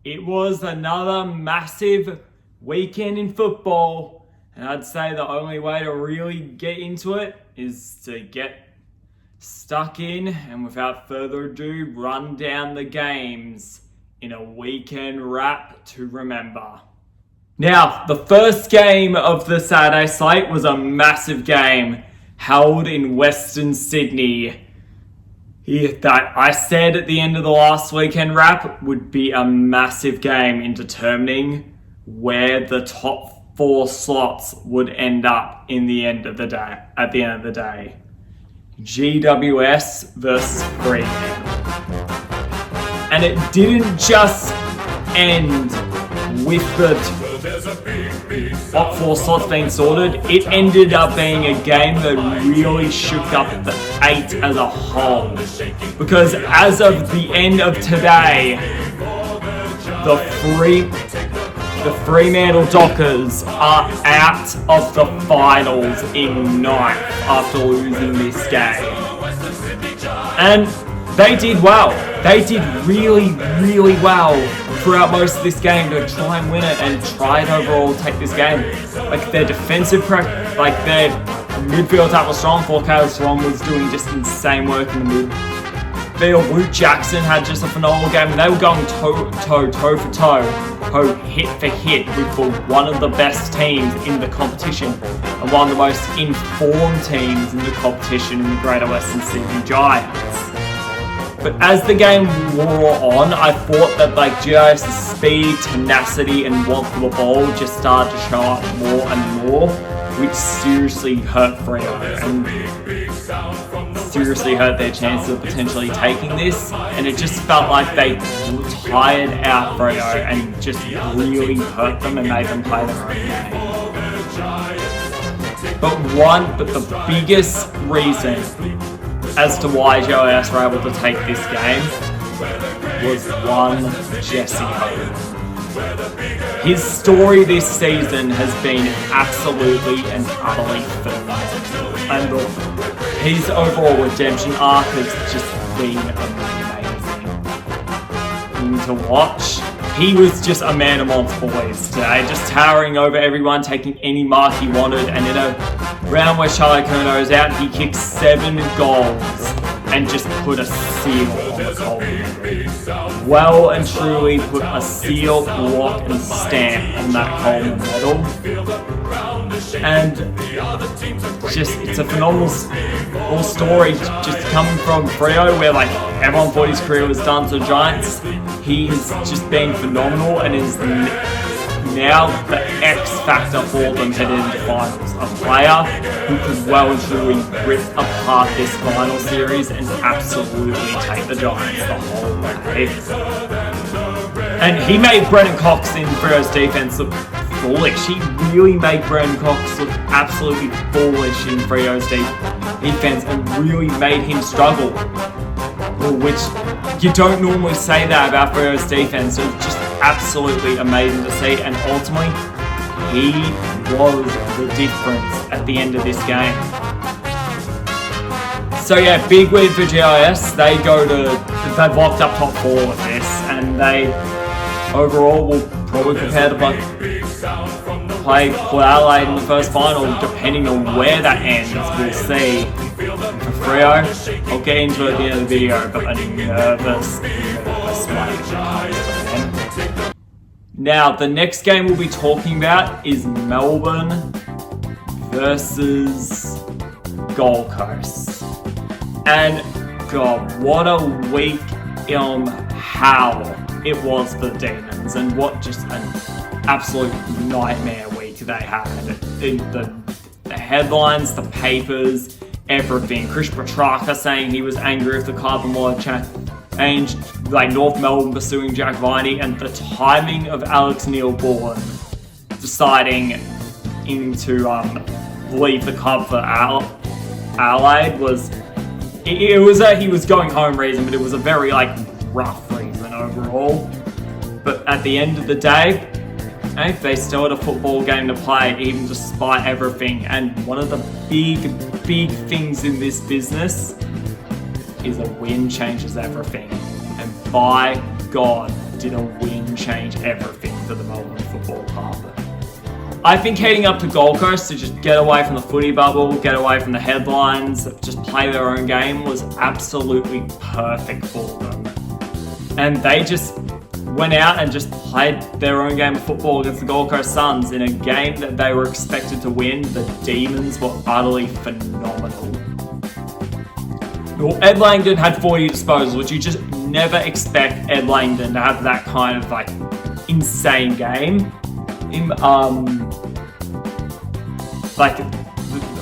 It was another massive weekend in football, and I'd say the only way to really get into it is to get stuck in and without further ado run down the games in a weekend wrap to remember. Now, the first game of the Saturday slate was a massive game held in Western Sydney. That I said at the end of the last weekend wrap would be a massive game in determining where the top 4 slots would end up in the end of the day. At the end of the day, GWS versus Fremantle, and it didn't just end with the top 4 slots being sorted. It ended up being a game that really shook up the 8 as a whole, because as of the end of today, the Fremantle Dockers are out of the finals in 9th after losing this game. And they did well. They did really, really well throughout most of this game to try and win it and try to overall take this game. Like their defensive their midfield attack was strong. Forecast Strong was doing just insane work in the midfield. Luke Jackson had just a phenomenal game, and they were going toe for toe, hit for hit with one of the best teams in the competition and one of the most informed teams in the competition in the Greater Western Sydney Giants. But as the game wore on, I thought that GIS's speed, tenacity, and want for the ball just started to show up more and more, which seriously hurt Freo and seriously hurt their chances of potentially taking this. And it just felt like they tired out Freo and just really hurt them and made them play their own game. But the biggest reason as to why GIS were able to take this game was one Jesse Hogan. His story this season has been absolutely and utterly phenomenal, and his overall redemption arc has just been amazing to watch. He was just a man amongst boys today, just towering over everyone, taking any mark he wanted, and in a round where Charlie Curnow is out, he kicked 7 goals and just put a seal on the Coleman. Well and truly put a seal, block and stamp on that Coleman medal. And it's a phenomenal story just coming from Freo, where everyone thought his career was done to the Giants. He has just been phenomenal and is now the X factor for them headed into finals. A player who could well and truly rip apart this final series and absolutely take the Giants the whole way. And he made Brennan Cox in Freo's defense look foolish. He really made Brennan Cox look absolutely foolish in Freo's defense and really made him struggle, which you don't normally say that about Freo's defense. It was just absolutely amazing to see, and ultimately he was the difference at the end of this game. So yeah, big win for GIS. They've locked up top 4 with this, and they overall will probably prepare to play Port Adelaide in the first final, depending on where that ends. We'll see. For Freo, I'll get into it at the end of the video, but a nervous one. Now, the next game we'll be talking about is Melbourne versus Gold Coast. And God, what a week how it was for the Demons, and what just an absolute nightmare week they had. The headlines, the papers, everything. Chris Petrarca saying he was angry with the carbon law change, North Melbourne pursuing Jack Viney, and the timing of Alex Neil-Bullen deciding to leave the club for Adelaide was he was going home reason, but it was a very rough reason overall. But at the end of the day, they still had a football game to play, even despite everything. And one of the big things in this business is a win changes everything. And by God, did a win can change everything for the Melbourne Football Club. I think heading up to Gold Coast to just get away from the footy bubble, get away from the headlines, just play their own game was absolutely perfect for them. And they just went out and just played their own game of football against the Gold Coast Suns in a game that they were expected to win. The Demons were utterly phenomenal. Well, Ed Langdon had 40 disposals, which you just never expect Ed Langdon to have that kind of like insane game.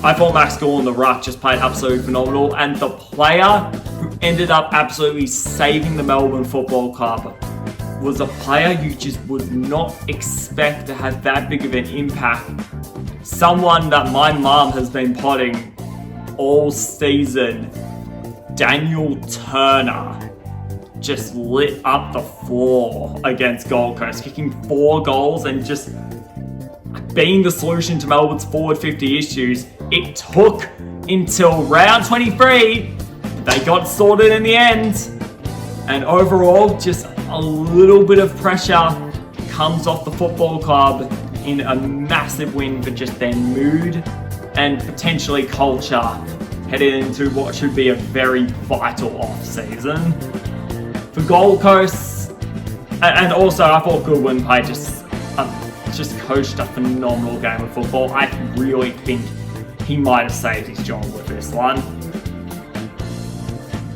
I thought Max Gaul in the ruck just played absolutely phenomenal, and the player who ended up absolutely saving the Melbourne Football Club was a player you just would not expect to have that big of an impact. Someone that my mum has been potting all season, Daniel Turner, just lit up the floor against Gold Coast, kicking 4 goals and just being the solution to Melbourne's forward 50 issues. It took until round 23, they got sorted in the end. And overall, just a little bit of pressure comes off the football club in a massive win for just their mood and potentially culture headed into what should be a very vital off-season. For Gold Coast, and also I thought Goodwin played just coached a phenomenal game of football. I really think he might have saved his job with this one.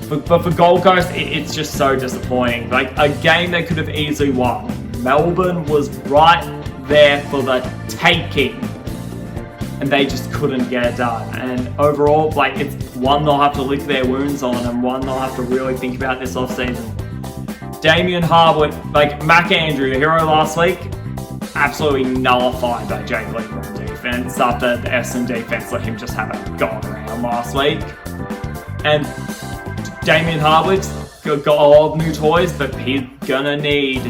But for Gold Coast, it's just so disappointing. Like, a game they could have easily won. Melbourne was right there for the taking, and they just couldn't get it done. And overall, like, it's one they'll have to lick their wounds on, and one they'll have to really think about this offseason. Damien Hardwick, like Mac Andrew, the hero last week, absolutely nullified by Jake Lever on defense after the Essendon defense let him just have a go around last week. And Damien Hardwick's got a lot of new toys, but he's gonna need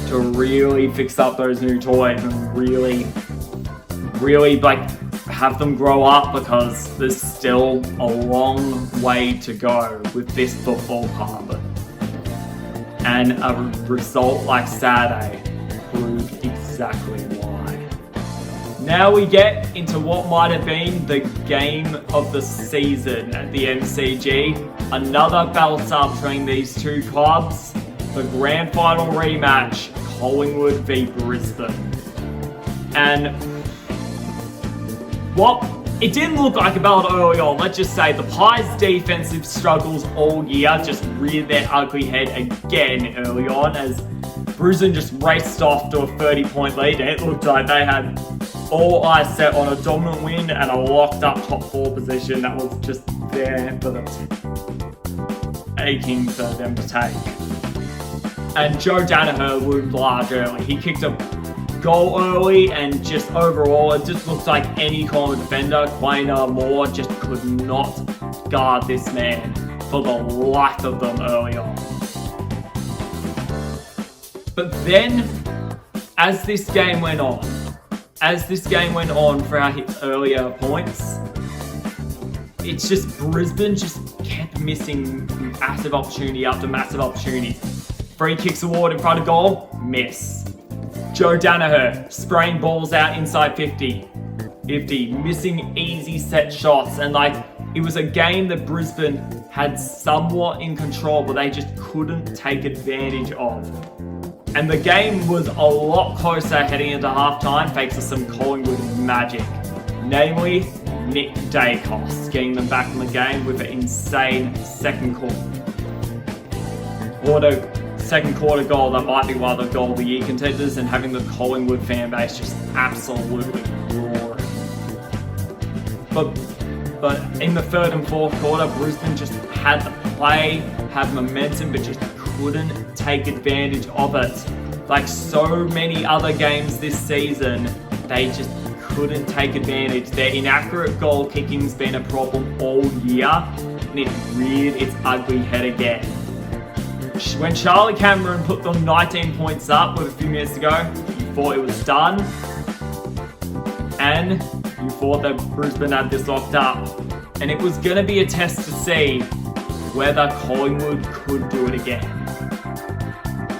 to really fix up those new toys and really like have them grow up, because there's still a long way to go with this football club. And a result like Saturday proved exactly why. Now we get into what might have been the game of the season at the MCG. Another battle between these two clubs. The grand final rematch, Collingwood v Brisbane. And it didn't look like a battle early on. Let's just say the Pies' defensive struggles all year just reared their ugly head again early on as Brisbane just raced off to a 30-point lead, and it looked like they had all eyes set on a dominant win and a locked up top 4 position that was just there for them, aching for them to take. And Joe Danaher loomed large early. He kicked a goal early, and just overall, it just looks like any common defender, Quainer, Moore, just could not guard this man for the life of them early on. But then, as this game went on throughout his earlier points, it's just Brisbane just kept missing massive opportunity after massive opportunity. Free kicks award in front of goal, miss. Joe Danaher spraying balls out inside 50, missing easy set shots, and it was a game that Brisbane had somewhat in control, but they just couldn't take advantage of. And the game was a lot closer heading into halftime thanks to some Collingwood magic, namely Nick Dacos getting them back in the game with an insane second quarter goal that might be one of the goal of the year contenders, and having the Collingwood fan base just absolutely roaring. But in the third and fourth quarter, Brisbane just had the play, had momentum, but just couldn't take advantage of it. Like so many other games this season, they just couldn't take advantage. Their inaccurate goal kicking's been a problem all year, and it reared its ugly head again. When Charlie Cameron put them 19 points up with a few minutes to go, you thought it was done. And you thought that Brisbane had this locked up. And it was going to be a test to see whether Collingwood could do it again.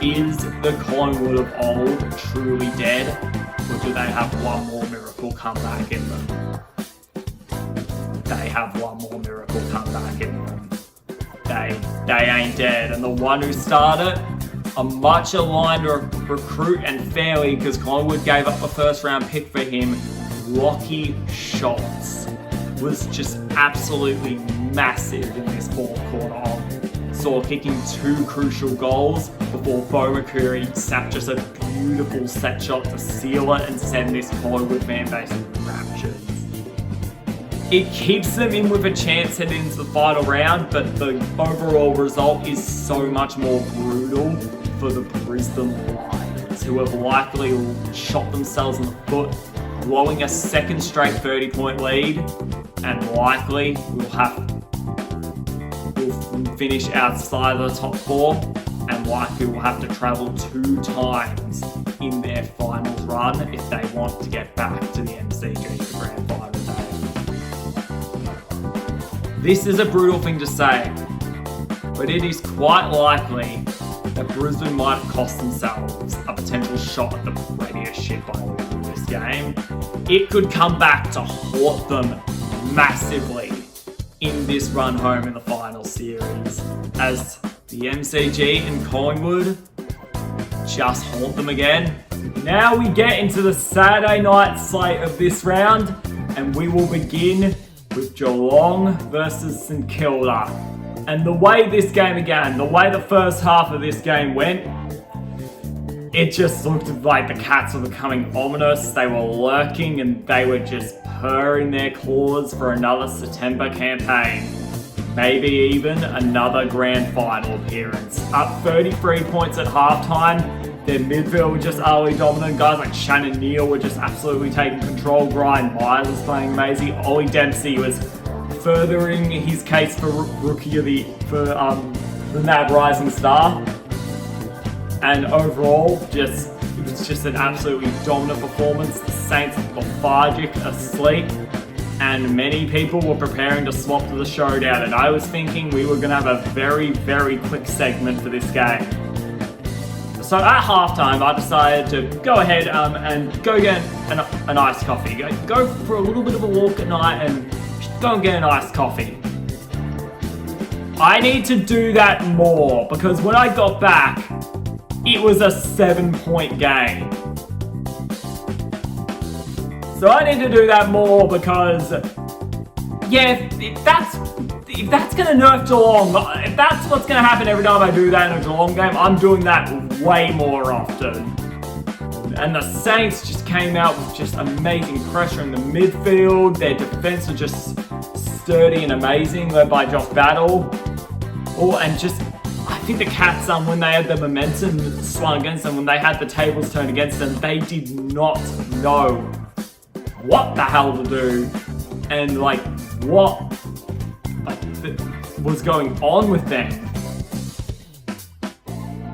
Is the Collingwood of old truly dead, or do they have one more miracle comeback in them? They have one more miracle comeback in them. They ain't dead, and the one who started a much aligned recruit, and fairly, because Collingwood gave up a first round pick for him. Lachie Schultz was just absolutely massive in this fourth quarter. Saw kicking 2 crucial goals before Bo McCreary snapped just a beautiful set shot to seal it and send this Collingwood fan base into raptures. It keeps them in with a chance heading into the final round, but the overall result is so much more brutal for the Brisbane Lions, who have likely shot themselves in the foot, blowing a second straight 30-point lead, and likely will finish outside of the top 4, and likely will have to travel 2 times in their finals run if they want to get back to the MCG for grand final day. This is a brutal thing to say, but it is quite likely that Brisbane might have cost themselves a potential shot at the premiership by losing this game. It could come back to haunt them massively in this run home in the final series, as the MCG and Collingwood just haunt them again. Now we get into the Saturday night slate of this round, and we will begin with Geelong versus St Kilda. And the way this game began, the way the first half of this game went, it just looked like the Cats were becoming ominous. They were lurking and they were just purring their claws for another September campaign. Maybe even another grand final appearance. Up 33 points at halftime. Their midfield were just utterly dominant. Guys like Shannon Neal were just absolutely taking control. Brian Myers was playing amazing. Ollie Dempsey was furthering his case for rookie of the NAB Rising Star. And overall, it was just an absolutely dominant performance. The Saints lethargic, asleep, and many people were preparing to swap to the showdown. And I was thinking we were going to have a very, very quick segment for this game. So at halftime, I decided to go ahead and go get an iced coffee. Go for a little bit of a walk at night and go and get an iced coffee. I need to do that more because when I got back, it was a 7-point game. So I need to do that more because, yeah, if that's going to nerf Geelong, if that's what's going to happen every time I do that in a Geelong game, I'm doing that way more often. And the Saints just came out with just amazing pressure in the midfield. Their defense was just sturdy and amazing, led by Josh Battle. I think the Cats, when they had the momentum swung against them, when they had the tables turned against them, they did not know what the hell to do and what was going on with them.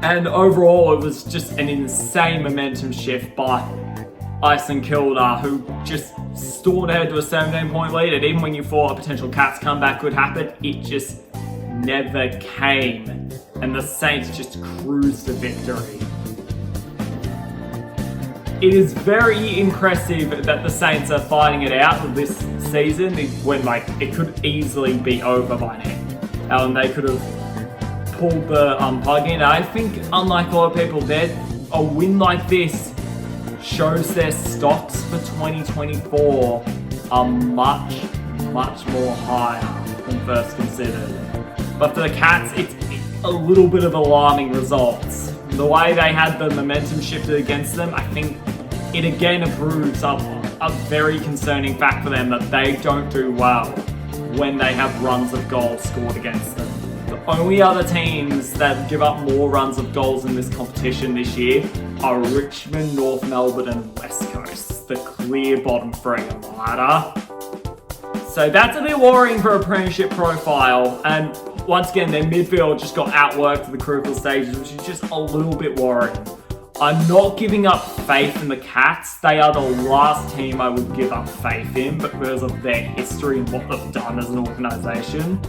And overall, it was just an insane momentum shift by St Kilda, who just stormed ahead to a 17-point lead. And even when you thought a potential Cats comeback could happen, it just never came. And the Saints just cruised to victory. It is very impressive that the Saints are fighting it out this season when it could easily be over by now. They could have pulled the plug in. I think, unlike a lot of people, a win like this shows their stocks for 2024 are much, much more higher than first considered. But for the Cats, it's a little bit of alarming results. The way they had the momentum shifted against them, I think it again proves a very concerning fact for them that they don't do well when they have runs of goals scored against them. The only other teams that give up more runs of goals in this competition this year are Richmond, North Melbourne and West Coast, the clear bottom 3 on the ladder. So that's a bit worrying for a premiership profile, and once again, their midfield just got outworked at the crucial stages, which is just a little bit worrying. I'm not giving up faith in the Cats. They are the last team I would give up faith in because of their history and what they've done as an organisation.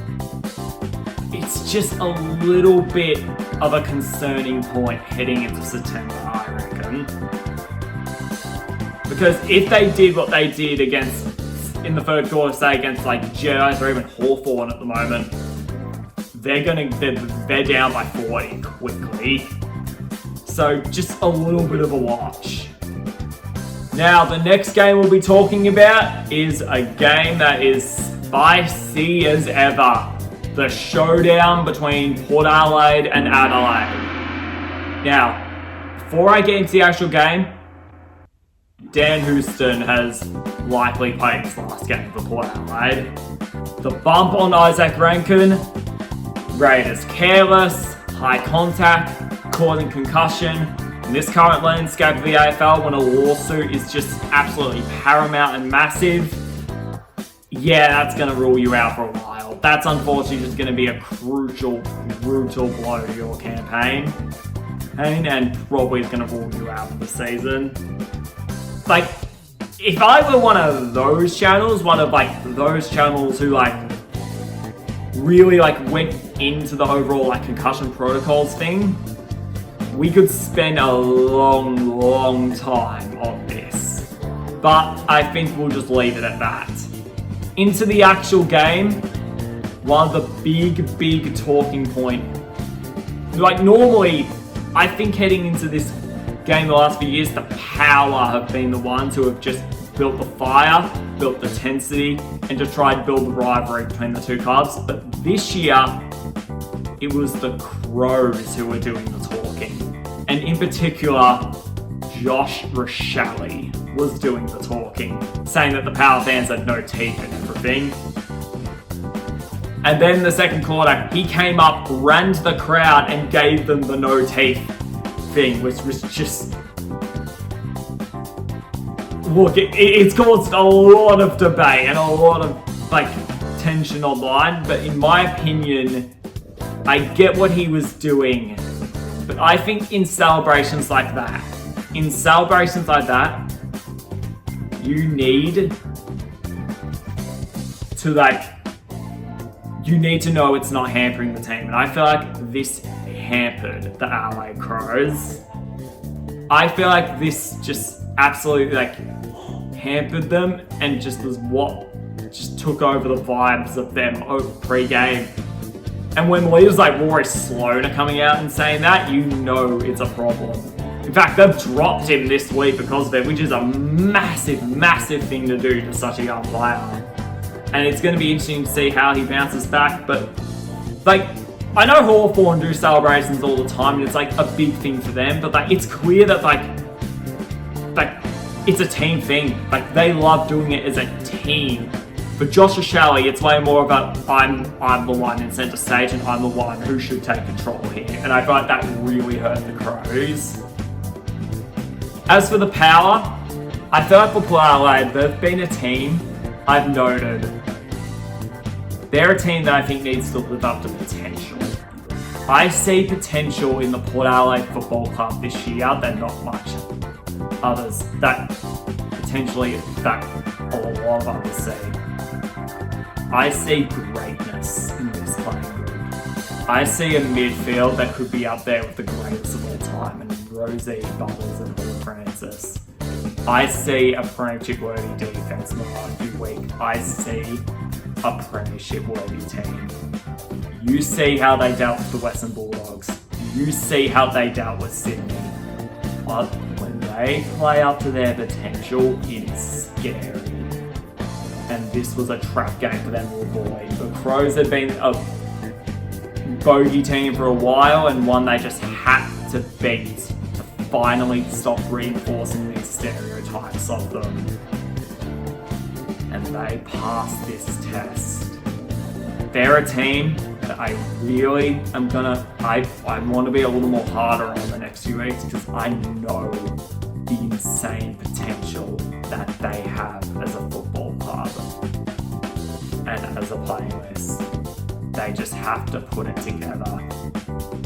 it's just a little bit of a concerning point heading into September, I reckon. Because if they did what they did in the third quarter, say against like Jedi or even Hawthorn at the moment, they're down by 40 quickly. So just a little bit of a watch. Now the next game we'll be talking about is a game that is spicy as ever. The showdown between Port Adelaide and Adelaide. Now, before I get into the actual game, Dan Houston has likely played his last game for Port Adelaide. The bump on Isaac Rankin, Raiders careless, high contact, causing concussion. In this current landscape of the AFL, when a lawsuit is just absolutely paramount and massive, yeah, that's going to rule you out for a while. That's unfortunately just going to be a crucial, brutal blow to your campaign. And probably is going to rule you out for the season. Like, if I were one of those channels who like really like went into the overall like concussion protocols thing, we could spend a long time on this. But I think we'll just leave it at that. Into the actual game, one of the big talking point. Like normally, I think heading into this game the last few years, the Power have been the ones who have just built the fire, built the intensity, and just tried to build the rivalry between the two clubs. But this year, it was the Crows who were doing the talking. And in particular, Josh Rochelle was doing the talking, saying that the Power fans had no teeth and everything. And then the second quarter, he came up, ran to the crowd, and gave them the no teeth thing, which was just... Look, it's caused a lot of debate and a lot of, like, tension online, but in my opinion, I get what he was doing. But I think in celebrations like that, you need to know it's not hampering the team. And I feel like this hampered the Adelaide Crows. I feel like this just absolutely like hampered them and just was what just took over the vibes of them pre-game. And when leaders like Rory Sloane are coming out and saying that, you know it's a problem. In fact, they've dropped him this week because of it, which is a massive thing to do to such a young player. And it's going to be interesting to see how he bounces back. But, like, I know Hawthorn do celebrations all the time, and it's, like, a big thing for them. But, like, it's clear that, like, it's a team thing. Like, they love doing it as a team. For Josh Rochelle, it's way more about I'm the one in centre stage and I'm the one who should take control here. And I feel like that really hurt the Crows. As for the Power, I feel like for Port Adelaide, they've been a team I've noted. They're a team that I think needs to live up to potential. I see potential in the Port Adelaide Football Club this year that not much others, that potentially that a lot of others see. I see greatness in this playing group. I see a midfield that could be up there with the greatest of all time, and Rosie, Bubbles, and Paul Francis. I see a premiership-worthy defence in the last few weeks. I see a premiership-worthy team. You see how they dealt with the Western Bulldogs. You see how they dealt with Sydney. But when they play up to their potential, it is scary. And this was a trap game for them to avoid. The Crows had been a bogey team for a while, and one they just had to beat to finally stop reinforcing these stereotypes of them. And they passed this test. They're a team that I really am I want to be a little more harder on the next few weeks, because I know the insane potential that they have as a football club and as a playing list. They just have to put it together.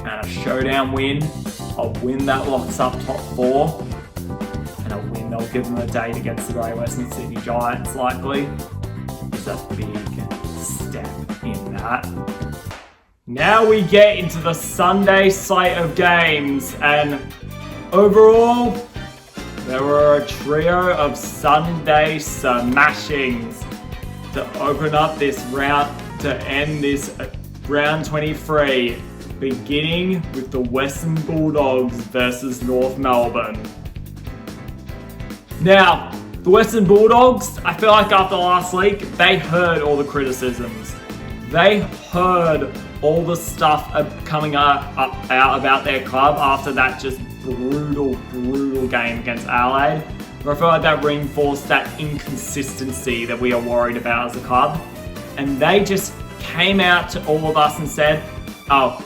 And a showdown win, a win that locks up top 4, and a win that'll give them a date against the Great Western Sydney Giants likely, is a big step in that. Now we get into the Sunday slate of games, and overall, there were a trio of Sunday smashings to open up this round, to end this round 23, beginning with the Western Bulldogs versus North Melbourne. Now, the Western Bulldogs, I feel like after last week, they heard all the criticisms. They heard all the stuff coming out about their club after that just brutal game against Adelaide. I feel like that reinforced that inconsistency that we are worried about as a club. And they just came out to all of us and said, oh,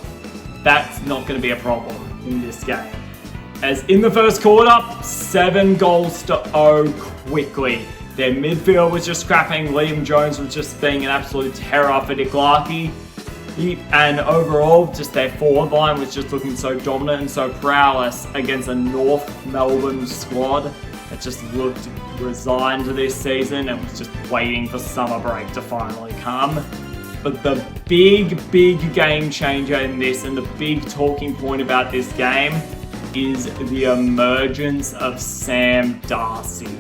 that's not going to be a problem in this game. As in the first quarter, 7 goals to 0 quickly. Their midfield was just scrapping. Liam Jones was just being an absolute terror for Nick Larkey. And overall, just their forward line was just looking so dominant and so prowess against a North Melbourne squad that just looked resigned to this season and was just waiting for summer break to finally come. But the big game changer in this, and the big talking point about this game, is the emergence of Sam Darcy.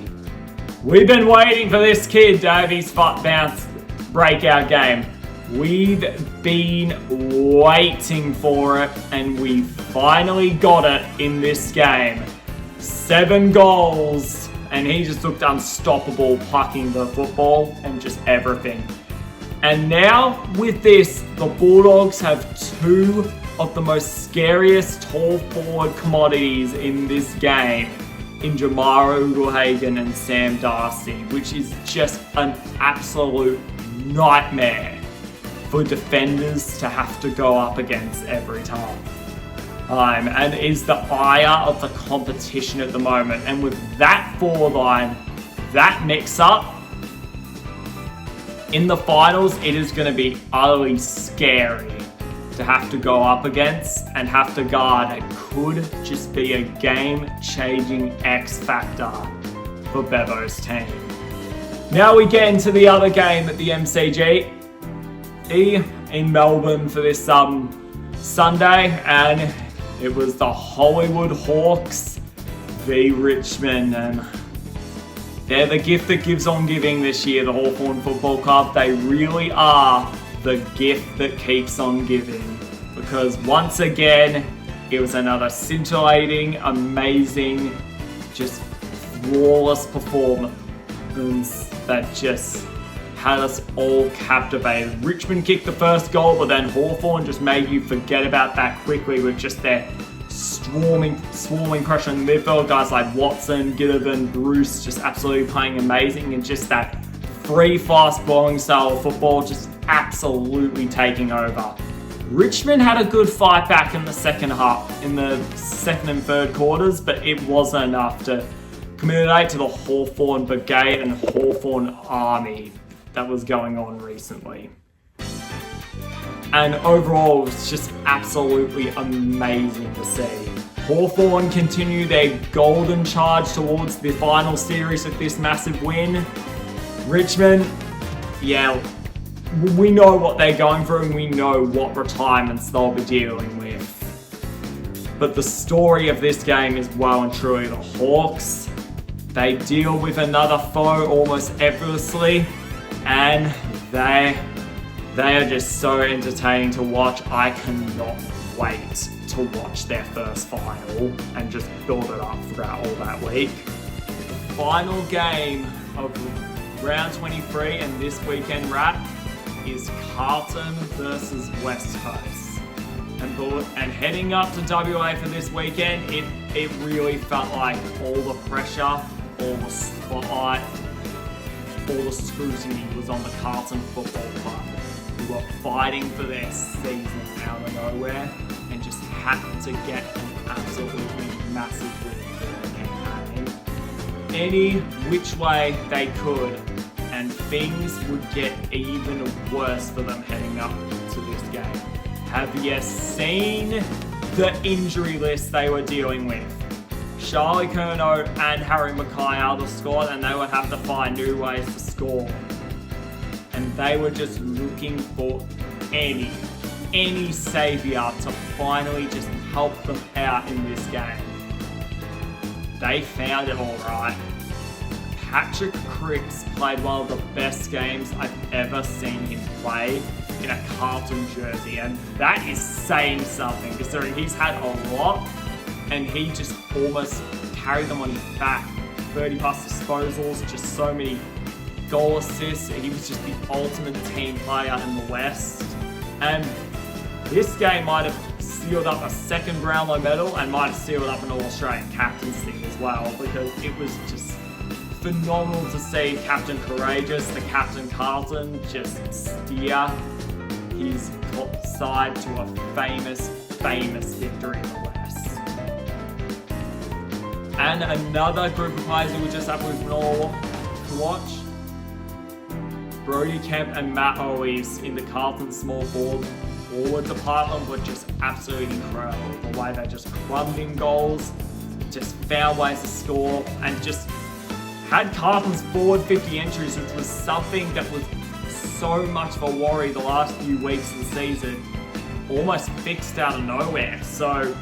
We've been waiting for this kid to have his bounce breakout game. We've been waiting for it, and we finally got it in this game. 7 goals, and he just looked unstoppable, plucking the football and just everything. And now with this, the Bulldogs have 2 of the most scariest tall forward commodities in this game, in Jamarra Ugle-Hagan and Sam Darcy, which is just an absolute nightmare for defenders to have to go up against every time. And is the ire of the competition at the moment. And with that forward line, that mix-up, in the finals, it is going to be utterly scary to have to go up against and have to guard. It could just be a game-changing X factor for Bevo's team. Now we get into the other game at the MCG in Melbourne for this Sunday, and it was the Hollywood Hawks v Richmond, and they're the gift that gives on giving this year, the Hawthorn Football Club. They really are the gift that keeps on giving, because once again, it was another scintillating, amazing, just flawless performance that just had us all captivated. Richmond kicked the first goal, but then Hawthorn just made you forget about that quickly with just their swarming pressure in the midfield. Guys like Watson, Ginnivan, Bruce just absolutely playing amazing, and just that free, fast-flowing style of football just absolutely taking over. Richmond had a good fight back in the second half, in the second and third quarters, but it wasn't enough to communicate to the Hawthorn Brigade and Hawthorn Army that was going on recently. And overall, it was just absolutely amazing to see. Hawthorn continue their golden charge towards the final series with this massive win. Richmond, yeah, we know what they're going through and we know what retirements they'll be dealing with. But the story of this game is well and truly the Hawks. They deal with another foe almost effortlessly, and they are just so entertaining to watch. I cannot wait to watch their first final and just build it up throughout all that week. The final game of round 23 and this weekend wrap is Carlton versus West Coast. And heading up to WA for this weekend, it really felt like all the pressure, all the spotlight, all the scrutiny was on the Carlton Football Club, who were fighting for their season out of nowhere and just happened to get an absolutely massive win for their campaign. Any which way they could, and things would get even worse for them heading up to this game. Have you seen the injury list they were dealing with? Charlie Curnow and Harry Mackay out of the squad, and they would have to find new ways to score. And they were just looking for any any saviour to finally just help them out in this game. They found it all right. Patrick Cripps played one of the best games I've ever seen him play in a Carlton jersey, and that is saying something considering he's had a lot and he just almost carried them on his back. 30 plus disposals, just so many goal assists. He was just the ultimate team player in the West. And this game might have sealed up a second Brownlow medal and might have sealed up an All-Australian captaincy as well, because it was just phenomenal to see Captain Courageous, the Captain Carlton, just steer his side to a famous victory in the West. And another group of players who were just phenomenal to watch. Brody Kemp and Matt Owies in the Carlton small forward department were just absolutely incredible. The way they just crumbed in goals, just found ways to score, and just had Carlton's forward 50 entries, which was something that was so much of a worry the last few weeks of the season, almost fixed out of nowhere. So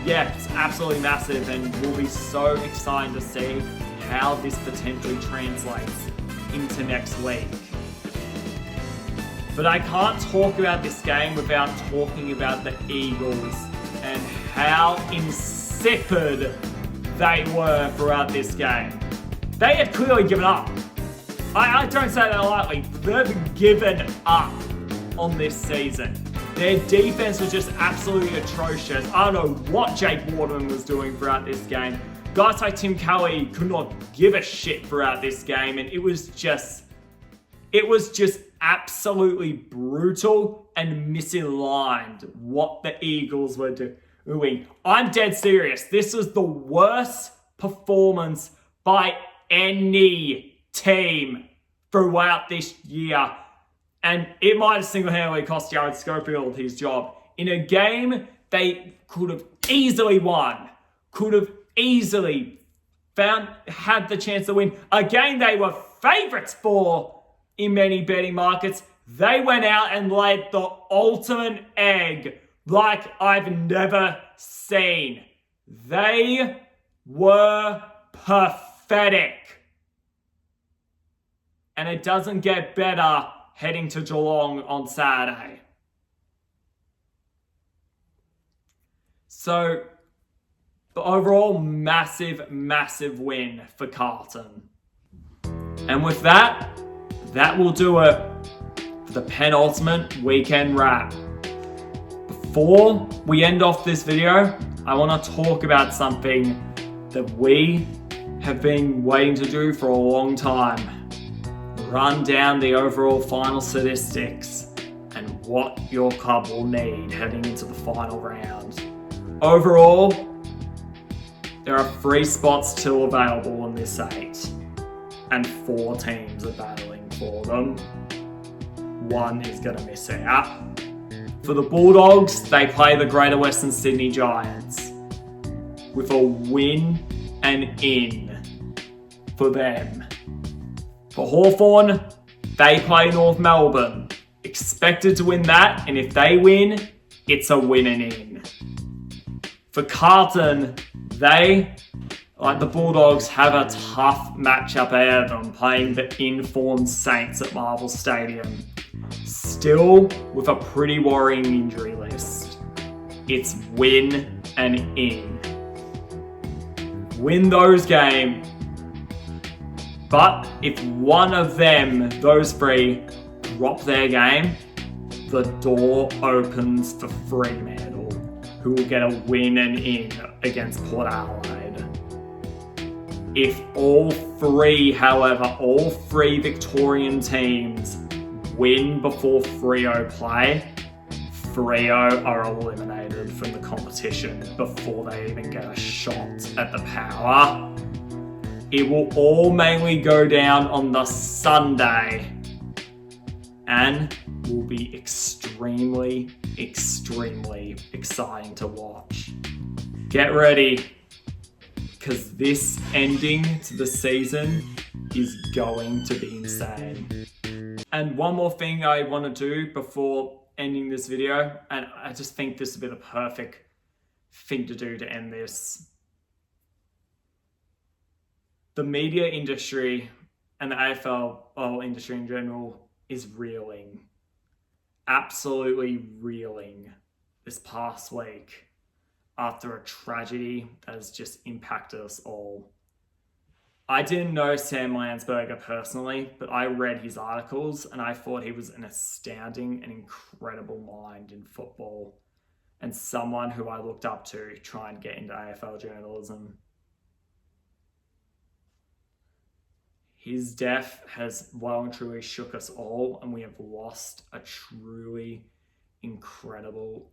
yeah, it's absolutely massive, and we'll be so excited to see how this potentially translates into next week. But I can't talk about this game without talking about the Eagles and how insipid they were throughout this game. They had clearly given up. I don't say that lightly. They've given up on this season. Their defense was just absolutely atrocious. I don't know what Jake Waterman was doing throughout this game. Guys like Tim Kelly could not give a shit throughout this game, and it was just absolutely brutal and misaligned what the Eagles were doing. I'm dead serious. This was the worst performance by any team throughout this year. And it might have single-handedly cost Jared Schofield his job. In a game they could have easily won. Could have easily had the chance to win. A game they were favourites for in many betting markets. They went out and laid the ultimate egg like I've never seen. They were pathetic. And it doesn't get better heading to Geelong on Saturday. So, the overall massive win for Carlton. And with that will do it for the penultimate weekend wrap. Before we end off this video, I want to talk about something that we have been waiting to do for a long time. Run down the overall final statistics and what your club will need heading into the final round. Overall, there are 3 spots still available in this 8, and 4 teams are battling for them. 1 is going to miss out. For the Bulldogs, they play the Greater Western Sydney Giants, with a win and in for them. For Hawthorn, they play North Melbourne, expected to win that, and if they win, it's a win and in. For Carlton, they, like the Bulldogs, have a tough matchup ahead of them, playing the informed Saints at Marvel Stadium. Still, with a pretty worrying injury list. It's win and in. Win those games. But if one of them, those 3, drop their game, the door opens for Fremantle, who will get a win and in against Port Adelaide. If all 3, however, all 3 Victorian teams win before Freo play, Freo are eliminated from the competition before they even get a shot at the power. It will all mainly go down on the Sunday and will be extremely exciting to watch. Get ready, because this ending to the season is going to be insane. And one more thing I want to do before ending this video, and I just think this would be the perfect thing to do to end this. The media industry and the AFL industry in general is reeling. Absolutely reeling this past week after a tragedy that has just impacted us all. I didn't know Sam Landsberger personally, but I read his articles and I thought he was an astounding and incredible mind in football and someone who I looked up to try and get into AFL journalism. His death has well and truly shook us all, and we have lost a truly incredible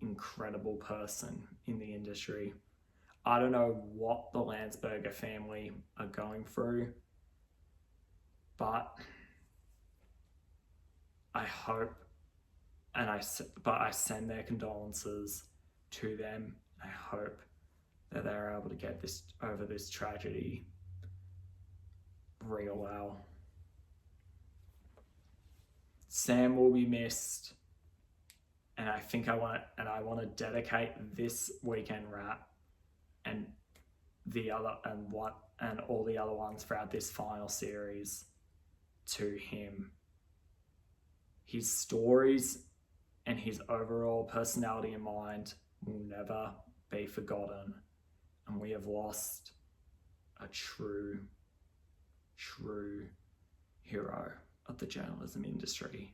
person in the industry. I don't know what the Landsberger family are going through, but I hope and I send their condolences to them. I hope that they're able to get over this tragedy real well. Sam will be missed, and I think I want to dedicate this weekend wrap and all the other ones throughout this final series to him. His stories and his overall personality and mind will never be forgotten, and we have lost a true hero of the journalism industry.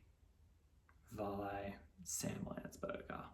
Vale Sam Landsberger.